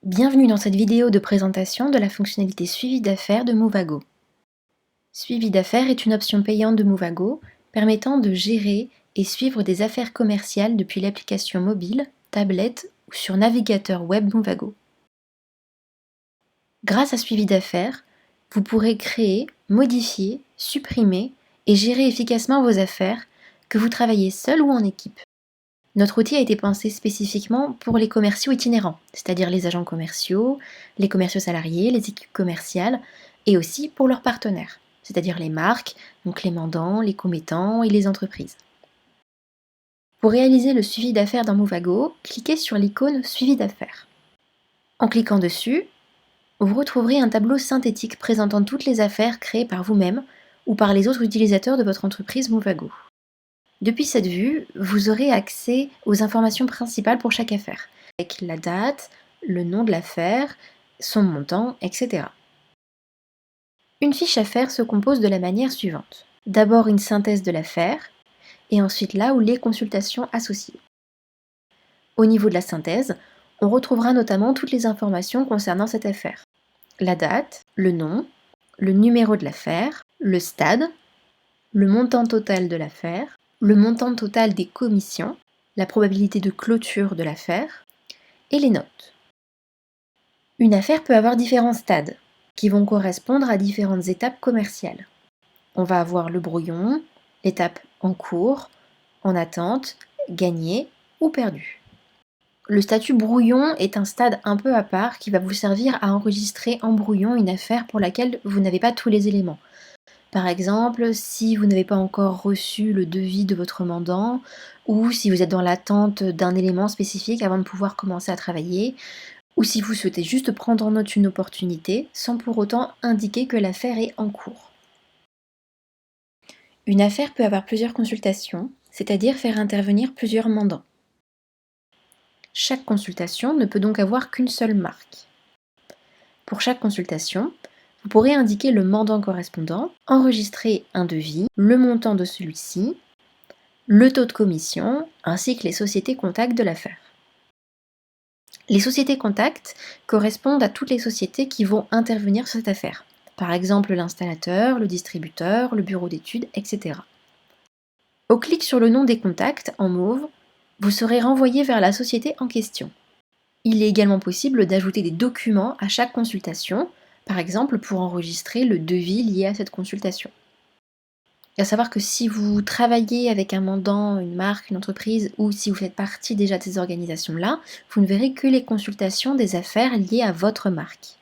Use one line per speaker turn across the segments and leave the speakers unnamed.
Bienvenue dans cette vidéo de présentation de la fonctionnalité suivi d'affaires de Movago. Suivi d'affaires est une option payante de Movago permettant de gérer et suivre des affaires commerciales depuis l'application mobile, tablette ou sur navigateur web Movago. Grâce à Suivi d'affaires, vous pourrez créer, modifier, supprimer et gérer efficacement vos affaires, que vous travaillez seul ou en équipe. Notre outil a été pensé spécifiquement pour les commerciaux itinérants, c'est-à-dire les agents commerciaux, les commerciaux salariés, les équipes commerciales, et aussi pour leurs partenaires, c'est-à-dire les marques, donc les mandants, les commettants et les entreprises. Pour réaliser le suivi d'affaires dans Movago, cliquez sur l'icône Suivi d'affaires. En cliquant dessus, vous retrouverez un tableau synthétique présentant toutes les affaires créées par vous-même ou par les autres utilisateurs de votre entreprise Movago. Depuis cette vue, vous aurez accès aux informations principales pour chaque affaire, avec la date, le nom de l'affaire, son montant, etc. Une fiche affaires se compose de la manière suivante. D'abord une synthèse de l'affaire, et ensuite là où les consultations associées. Au niveau de la synthèse, on retrouvera notamment toutes les informations concernant cette affaire. La date, le nom, le numéro de l'affaire, le stade, le montant total de l'affaire, le montant total des commissions, la probabilité de clôture de l'affaire et les notes. Une affaire peut avoir différents stades qui vont correspondre à différentes étapes commerciales. On va avoir le brouillon, l'étape en cours, en attente, gagné ou perdu. Le statut brouillon est un stade un peu à part qui va vous servir à enregistrer en brouillon une affaire pour laquelle vous n'avez pas tous les éléments. Par exemple, si vous n'avez pas encore reçu le devis de votre mandant, ou si vous êtes dans l'attente d'un élément spécifique avant de pouvoir commencer à travailler, ou si vous souhaitez juste prendre en note une opportunité sans pour autant indiquer que l'affaire est en cours. Une affaire peut avoir plusieurs consultations, c'est-à-dire faire intervenir plusieurs mandants. Chaque consultation ne peut donc avoir qu'une seule marque. Pour chaque consultation, vous pourrez indiquer le mandant correspondant, enregistrer un devis, le montant de celui-ci, le taux de commission, ainsi que les sociétés contacts de l'affaire. Les sociétés contacts correspondent à toutes les sociétés qui vont intervenir sur cette affaire, par exemple l'installateur, le distributeur, le bureau d'études, etc. Au clic sur le nom des contacts, en mauve, vous serez renvoyé vers la société en question. Il est également possible d'ajouter des documents à chaque consultation, par exemple pour enregistrer le devis lié à cette consultation. À savoir que si vous travaillez avec un mandant, une marque, une entreprise, ou si vous faites partie déjà de ces organisations-là, vous ne verrez que les consultations des affaires liées à votre marque.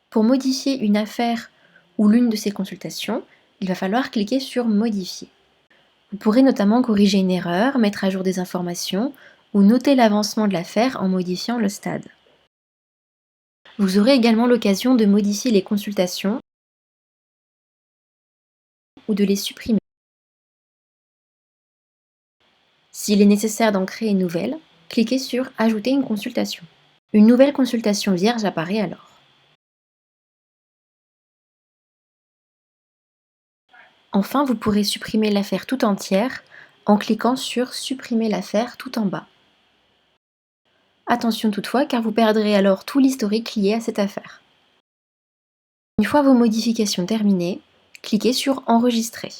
Pour modifier une affaire ou l'une de ces consultations, il va falloir cliquer sur Modifier. Vous pourrez notamment corriger une erreur, mettre à jour des informations, ou noter l'avancement de l'affaire en modifiant le stade. Vous aurez également l'occasion de modifier les consultations ou de les supprimer. S'il est nécessaire d'en créer une nouvelle, cliquez sur Ajouter une consultation. Une nouvelle consultation vierge apparaît alors. Enfin, vous pourrez supprimer l'affaire tout entière en cliquant sur Supprimer l'affaire tout en bas. Attention toutefois, car vous perdrez alors tout l'historique lié à cette affaire. Une fois vos modifications terminées, cliquez sur Enregistrer.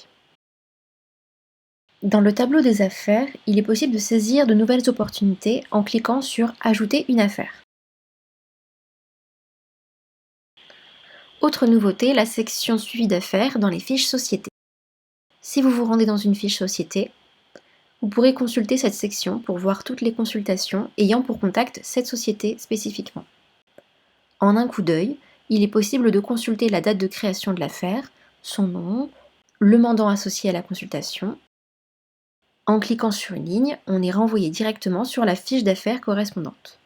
Dans le tableau des affaires, il est possible de saisir de nouvelles opportunités en cliquant sur Ajouter une affaire. Autre nouveauté, la section Suivi d'affaires dans les fiches sociétés. Si vous vous rendez dans une fiche société, vous pourrez consulter cette section pour voir toutes les consultations ayant pour contact cette société spécifiquement. En un coup d'œil, il est possible de consulter la date de création de l'affaire, son nom, le mandant associé à la consultation. En cliquant sur une ligne, on est renvoyé directement sur la fiche d'affaires correspondante.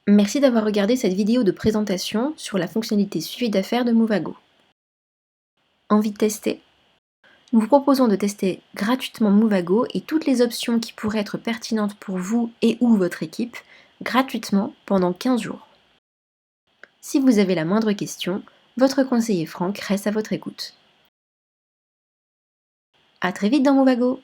Merci d'avoir regardé cette vidéo de présentation sur la fonctionnalité suivi d'affaires de Movago. Envie de tester ? Nous vous proposons de tester gratuitement Movago et toutes les options qui pourraient être pertinentes pour vous et ou votre équipe, gratuitement pendant 15 jours. Si vous avez la moindre question, votre conseiller Franck reste à votre écoute. À très vite dans Movago!